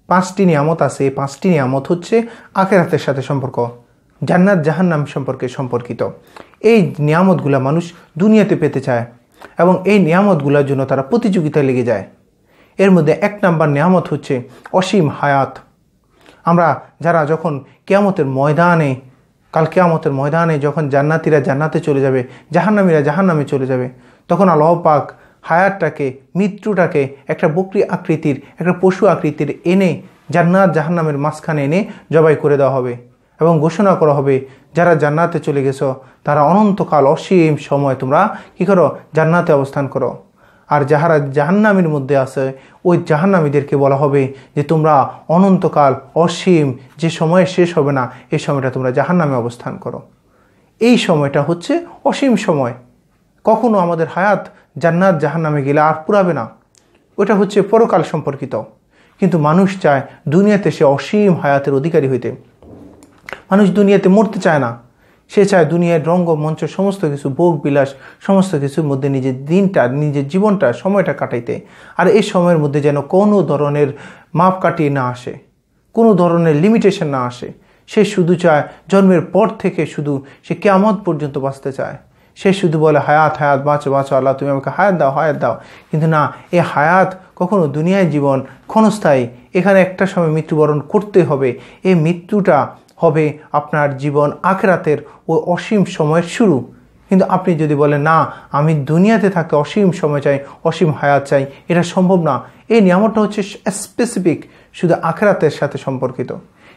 পাঁচটি নিয়ামত আছে। এই পাঁচটি নিয়ামত হচ্ছে আখিরাতের সাথে সম্পর্ক, জান্নাত জাহান্নাম সম্পর্কিত। এই নিয়ামতগুলা মানুষ দুনিয়াতে পেতে চায় এবং এই নিয়ামতগুলোর জন্য তারা প্রতিযোগিতায় লেগে যায়। এর মধ্যে 1 নম্বর নিয়ামত হচ্ছে অসীম হায়াত। আমরা যারা যখন কাল কিয়ামতের ময়দানে যখন জান্নাতীরা জান্নাতে চলে যাবে, জাহান্নামীরা জাহান্নামে চলে যাবে, তখন আল্লাহ পাক হায়াতটাকে, মৃত্যুটাকে একটা বকরি আকৃতির, একটা পশু আকৃতির এনে জান্নাত জাহান্নামের মাঝখানে এনে জবাই করে দেওয়া হবে এবং ঘোষণা করা হবে, যারা জান্নাতে চলে গেছো তারা অনন্তকাল অসীম সময় তোমরা কী করো, জান্নাতে অবস্থান করো। আর যারা জাহান্নামের মধ্যে আছে ওই জাহান্নামীদেরকে বলা হবে যে তোমরা অনন্তকাল অসীম যে সময় শেষ হবে না এই সময়টা তোমরা জাহান্নামে অবস্থান করো। এই সময়টা হচ্ছে অসীম সময়, কখনো আমাদের হায়াত জান্নাত জাহান্নামে গেলে আর পুরাবে না, ওটা হচ্ছে পরকাল সম্পর্কিত। কিন্তু মানুষ চায় দুনিয়াতে সে অসীম হায়াতের অধিকারী হইতে। মানুষ দুনিয়াতে মরতে চায় না, সে চায় দুনিয়ার রঙ্গমঞ্চ সমস্ত কিছু ভোগ বিলাস সমস্ত কিছুর মধ্যে নিজের জীবনটা সময়টা কাটাইতে। আর এই সময়ের মধ্যে যেন কোনো ধরনের মাপ কাটিয়ে না আসে, কোনো ধরনের লিমিটেশন না আসে। সে শুধু চায় জন্মের পর থেকে শুধু সে কিয়ামত পর্যন্ত বাঁচতে চায়। সে শুধু বলে হায়াত হায়াত, বাঁচো বাঁচো আল্লাহ তুমি আমাকে হায়াত দাও। কিন্তু না, এই হায়াত কখনো দুনিয়ায় জীবন ক্ষণস্থায়ী, এখানে একটা সময় মৃত্যুবরণ করতে হবে। এই মৃত্যুটা হবে আপনার জীবন আখিরাতের ওই অসীম সময়ের শুরু। কিন্তু আপনি যদি বলেন না আমি দুনিয়াতে থাকতে অসীম সময় চাই, অসীম হায়াত চাই, এটা সম্ভব না। এই নিয়ামতটা হচ্ছে স্পেসিফিক, শুধু আখিরাতের সাথে সম্পর্কিত।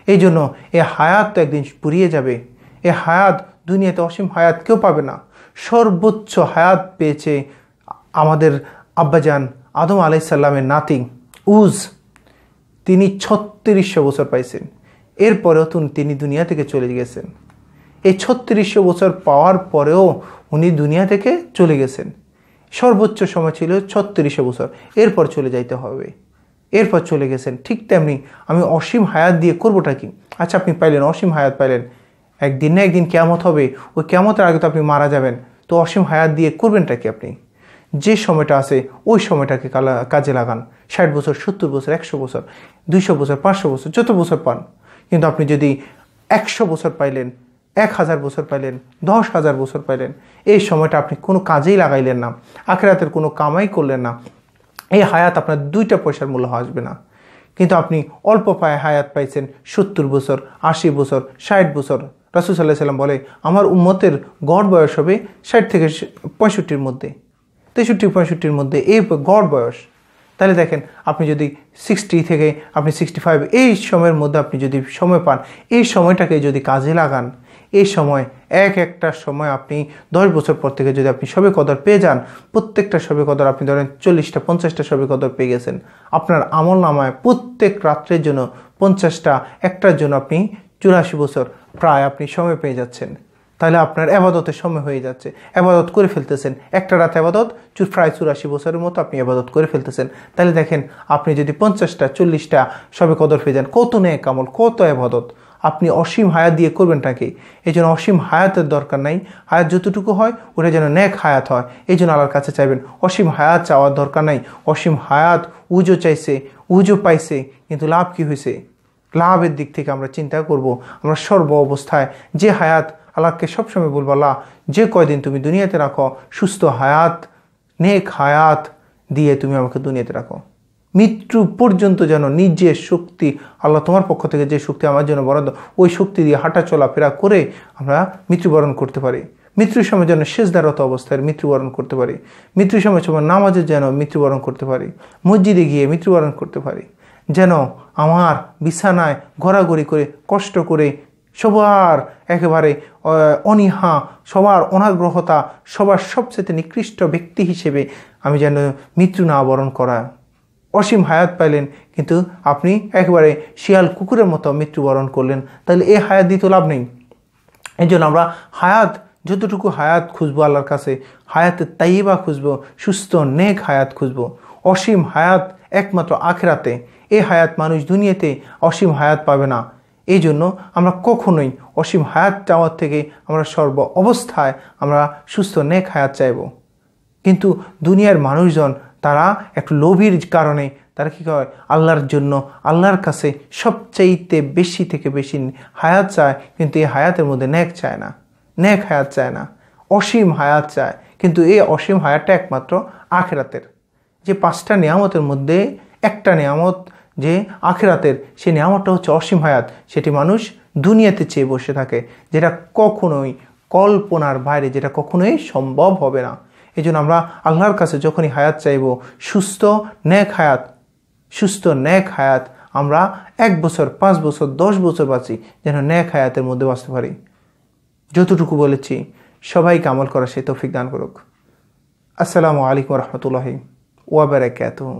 এই জন্য এই হায়াত তো একদিন পুরিয়ে যাবে। এই হায়াত দুনিয়াতে অসীম হায়াত কেউ পাবে না। সর্বোচ্চ হায়াত পেয়েছে আমাদের আব্বাজান আদম আলাইহিস সালামের নাতি উজ, তিনি 3600 বছর পাইছেন। এরপরেও তিনি দুনিয়া থেকে চলে গেছেন। এই 3600 বছর পাওয়ার পরেও উনি দুনিয়া থেকে চলে গেছেন। সর্বোচ্চ সময় ছিল 3600 বছর, এরপর চলে যাইতে হবে, এরপর চলে গেছেন। ঠিক তেমনি আমি অসীম হায়াত দিয়ে করবোটা কি? আচ্ছা, আপনি পাইলেন, অসীম হায়াত পাইলেন, একদিন না একদিন কিয়ামত হবে, ওই কিয়ামতের আগে তো আপনি মারা যাবেন, তো অসীম হায়াত দিয়ে করবেনটা কি? আপনি যে সময়টা আছে ওই সময়টাকে কাজে লাগান। 60 বছর, 70 বছর, 100 বছর, 200 বছর, 500 বছর, যত বছর পান। কিন্তু আপনি যদি 100 বছর পাইলেন, 1000 বছর পাইলেন, 10,000 বছর পাইলেন, এই সময়টা আপনি কোনো কাজেই লাগাইলেন না, আখিরাতের কোনো কামাই করলেন না, এই হায়াত আপনার 2টা পয়সার মূল্য আসবে না। কিন্তু আপনি অল্প পায়ে হায়াত পাইছেন 70 বছর, 80 বছর, 60 বছর। রাসূল সাল্লাল্লাহু আলাইহি সাল্লাম বলে আমার উম্মতের গড় বয়স হবে 60 থেকে 65-র মধ্যে, 63-65-র মধ্যে এই গড় বয়স। তাহলে দেখেন, আপনি যদি 60 থেকে আপনি 65 এই সময়ের মধ্যে আপনি যদি সময় পান, এই সময়টাকে যদি কাজে লাগান, এই সময় একটা সময় আপনি 10 বছর পর থেকে যদি আপনি শবে কদর পেয়ে যান, প্রত্যেকটা শবে কদর আপনি ধরেন 40টা 50টা শবে কদর পেয়ে গেছেন, আপনার আমল নামায় প্রত্যেক রাত্রের জন্য 50টা, একটার জন্য আপনি 84 বছর প্রায় আপনি সময় পেয়ে যাচ্ছেন। তাহলে আপনার এবাদতের সময় হয়ে যাচ্ছে, এবাদত করে ফেলতেছেন, একটা রাত এবাদত প্রায় 84 বছরের মতো আপনি এবাদত করে ফেলতেছেন। তাহলে দেখেন, আপনি যদি 50টা 40টা শবে কদর পেয়ে যান, কত নেক আমল, কত এবাদত আপনি অসীম হায়াত দিয়ে করবেনটাকে। এই জন্য অসীম হায়াতের দরকার নাই, হায়াত যতটুকু হয় ওটা যেন নেক হায়াত হয়, এই জন্য আল্লাহর কাছে চাইবেন। অসীম হায়াত চাওয়ার দরকার নাই। অসীম হায়াত উজো চাইছে, উজো পাইছে, কিন্তু লাভ কি হয়েছে? লাভের দিক থেকে আমরা চিন্তা করব। আমরা সর্ব অবস্থায় যে হায়াত, আল্লাহকে সবসময় বলবো, আল্লাহ যে কয়দিন তুমি দুনিয়াতে রাখো, সুস্থ হায়াত, নেক হায়াত দিয়ে তুমি আমাকে দুনিয়াতে রাখো। মৃত্যু পর্যন্ত যেন নিজের শক্তি, আল্লাহ তোমার পক্ষ থেকে যে শক্তি আমার জন্য বরাদ্দ, ওই শক্তি দিয়ে হাঁটা চলাফেরা করে আমরা মৃত্যুবরণ করতে পারি। মৃত্যুর সময় যেন সেজদারত অবস্থায় মৃত্যুবরণ করতে পারি। মৃত্যুর সময় নামাজের যেন মৃত্যুবরণ করতে পারি। মসজিদে গিয়ে মৃত্যুবরণ করতে পারি। যেন আমার বিছানায় ঘোরাঘুরি করে, কষ্ট করে, সবার একেবারে অনীহা, সবার অনাগ্রহতা, সবার সবচেয়ে নিকৃষ্ট ব্যক্তি হিসেবে আমি যেন মৃত্যু না বরণ করা। অসীম হায়াত পাইলেন, কিন্তু আপনি একেবারে শিয়াল কুকুরের মতো মৃত্যুবরণ করলেন, তাহলে এই হায়াত দিতে লাভ নেই। এই জন্য আমরা হায়াত, যতটুকু হায়াত খুঁজবো আল্লাহর কাছে, হায়াতের তাইয়্যিবা খুঁজবো, সুস্থ নেক হায়াত খুঁজবো। অসীম হায়াত একমাত্র আখিরাতে। এই হায়াত মানুষ দুনিয়াতে অসীম হায়াত পাবে না। এই জন্য আমরা কখনোই অসীম হায়াত চাওয়ার থেকে আমরা সর্ব অবস্থায় আমরা সুস্থ নেক হায়াত চাইব। কিন্তু দুনিয়ার মানুষজন তারা একটু লোভীর কারণে তারা কী করে আল্লাহর জন্য আল্লাহর কাছে সবচাইতে বেশি থেকে বেশি হায়াত চায়, কিন্তু এই হায়াতের মধ্যে নেক চায় না, নেক হায়াত চায় না, অসীম হায়াত চায়। কিন্তু এই অসীম হায়াতটা একমাত্র আখেরাতের। যে 5টা নিয়ামতের মধ্যে একটা নিয়ামত যে আখেরাতের, সেই নিয়ামতটা হচ্ছে অসীম হায়াত। সেটি মানুষ দুনিয়াতে চেয়ে বসে থাকে, যেটা কখনোই কল্পনার বাইরে, যেটা কখনোই সম্ভব হবে না। এই জন্য আমরা আল্লাহর কাছে যখনই হায়াত চাইব, সুস্থ নেক হায়াত, সুস্থ নেক হায়াত, আমরা 1 বছর 5 বছর 10 বছর বাঁচি, যেন নেক হায়াতের মধ্যে বাঁচতে পারি। যতটুকু বলেছি সবাইকে আমল করা সেই তৌফিক দান করুক। আসসালামু আলাইকুম ওয়া রাহমাতুল্লাহি ওয়া বারাকাতুহু।